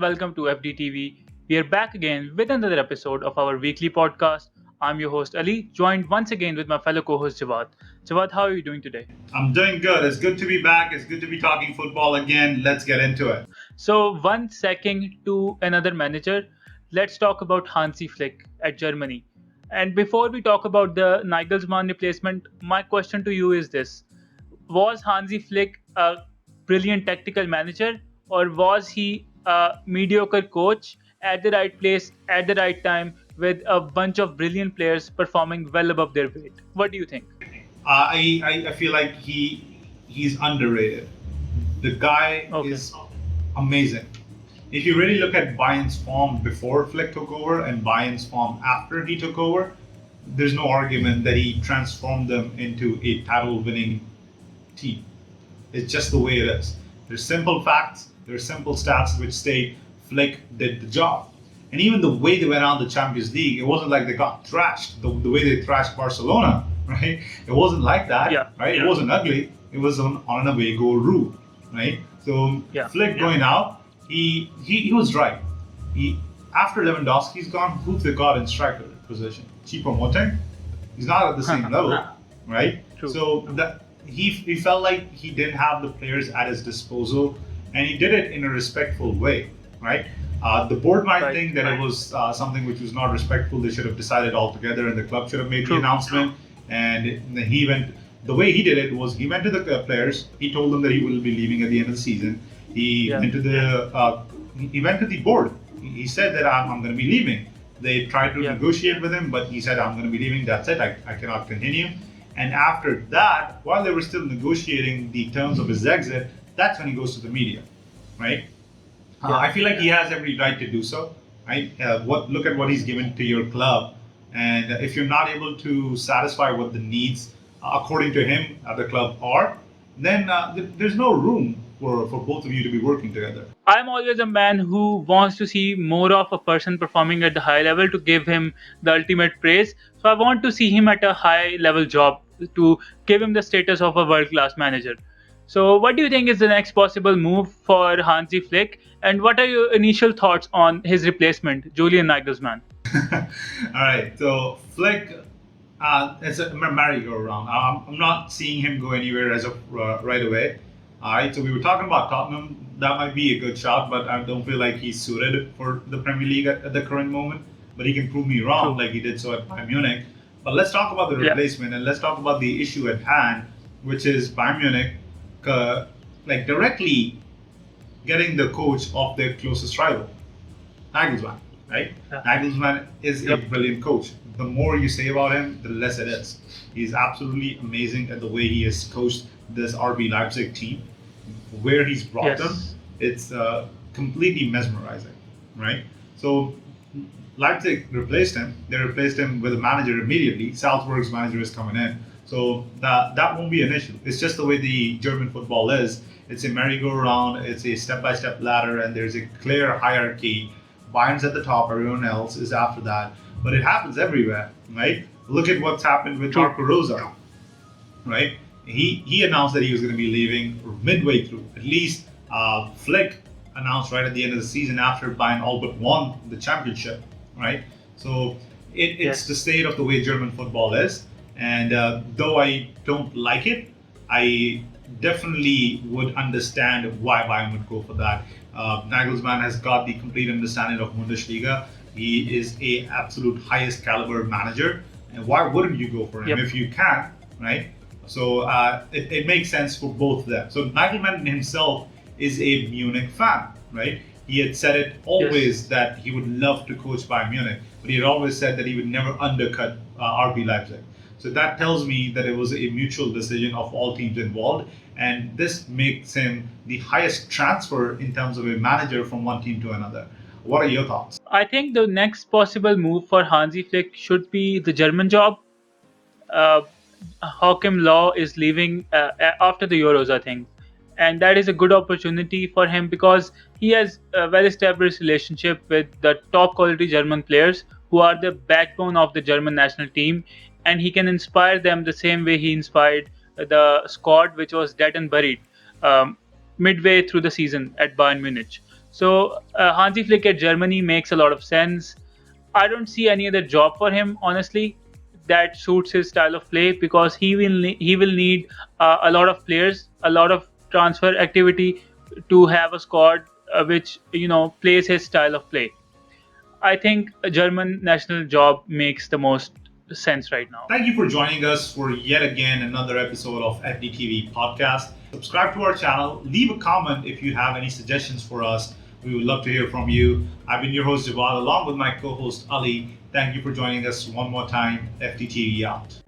welcome to FDTV. We are back again with another episode of our weekly podcast. I'm your host Ali, joined once again with my fellow co-host Jawad. Jawad, how are you doing today? I'm doing good. It's good to be back. It's good to be talking football again. Let's get into it. So, one second to another manager, let's talk about Hansi Flick at Germany. And before we talk about the Nagelsmann replacement, my question to you is this. Was Hansi Flick a brilliant tactical manager, or was he a mediocre coach at the right place at the right time with a bunch of brilliant players performing well above their weight? What do you think? I feel like he's underrated. The guy Okay. is amazing. If you really look at Bayern's form before Flick took over and Bayern's form after he took over, there's no argument that he transformed them into a title-winning team. It's just the way it is. There's simple facts, there's simple stats which state Flick did the job. And even the way they went on the Champions League, it wasn't like they got thrashed. The way they thrashed Barcelona, right? It wasn't like that, Yeah, right? yeah. It wasn't ugly. It was on an away goal rule, right? So Yeah, Flick yeah. going out, he was right. He after Lewandowski's gone, who they got in striker position? Choupo-Moting. He's not at the same level, right? True. So that he felt like he didn't have the players at his disposal, and he did it in a respectful way, right? The board might Right, think that right. it was something which was not respectful. They should have decided altogether, and the club should have made True. the announcement. And he went. The way he did it was he went to the players. He told them that he will be leaving at the end of the season. He Yeah. went to he went to the board. He said that I'm going to be leaving. They tried to Yeah. negotiate with him, but he said I'm going to be leaving. That's it. I cannot continue. And after that, while they were still negotiating the terms of his exit, that's when he goes to the media, right? Yeah. I feel like he has every right to do so. Right? Look at what he's given to your club, and if you're not able to satisfy what the needs, according to him, at the club are, then there's no room for both of you to be working together. I'm always a man who wants to see more of a person performing at the high level to give him the ultimate praise. So I want to see him at a high level job to give him the status of a world class manager. So what do you think is the next possible move for Hansi Flick? And what are your initial thoughts on his replacement, Julian Nagelsmann? All right, so Flick, it's a merry-go-round. I'm not seeing him go anywhere as of right away. All right, so we were talking about Tottenham. That might be a good shot, but I don't feel like he's suited for the Premier League at the current moment. But he can prove me wrong, True. like he did so at Bayern Munich. But let's talk about the Yeah. replacement, and let's talk about the issue at hand, which is Bayern Munich, like directly getting the coach of their closest rival, Nagelsmann, right? Yeah. Nagelsmann is a Yep. brilliant coach. The more you say about him, the less it is. He's absolutely amazing at the way he has coached this RB Leipzig team. Where he's brought Yes. them, it's completely mesmerizing, right? So Leipzig replaced him. They replaced him with a manager immediately. Salzburg's manager is coming in. So that won't be an issue. It's just the way the German football is. It's a merry-go-round. It's a step-by-step ladder, and there's a clear hierarchy. Bayern's at the top. Everyone else is after that. But it happens everywhere, right? Look at what's happened with True. Marco Rosa, right? He announced that he was going to be leaving midway through. At least Flick announced right at the end of the season after Bayern all but won the championship, right? So it's Yes. the state of the way German football is. And though I don't like it, I definitely would understand why Bayern would go for that. Nagelsmann has got the complete understanding of Bundesliga. He is a absolute highest caliber manager, and why wouldn't you go for him Yep. if you can, right? So it makes sense for both of them. So Nagelsmann himself is a Munich fan, right? He had said it always that he would love to coach Bayern Munich, but he had always said that he would never undercut RB Leipzig. So that tells me that it was a mutual decision of all teams involved, and this makes him the highest transfer in terms of a manager from one team to another. What are your thoughts? I think the next possible move for Hansi Flick should be the German job. uh, Hakim Law is leaving after the Euros, I think, and that is a good opportunity for him because he has a well-established relationship with the top-quality German players who are the backbone of the German national team, and he can inspire them the same way he inspired the squad, which was dead and buried midway through the season at Bayern Munich. So Hansi Flick at Germany makes a lot of sense. I don't see any other job for him, honestly, that suits his style of play because he will need a lot of players, a lot of transfer activity to have a squad which plays his style of play. I think a German national job makes the most sense right now. Thank you for joining us for yet again another episode of FDTV Podcast. Subscribe to our channel. Leave a comment if you have any suggestions for us. We would love to hear from you. I've been your host Jawad along with my co-host Ali. Thank you for joining us one more time. FDTV out.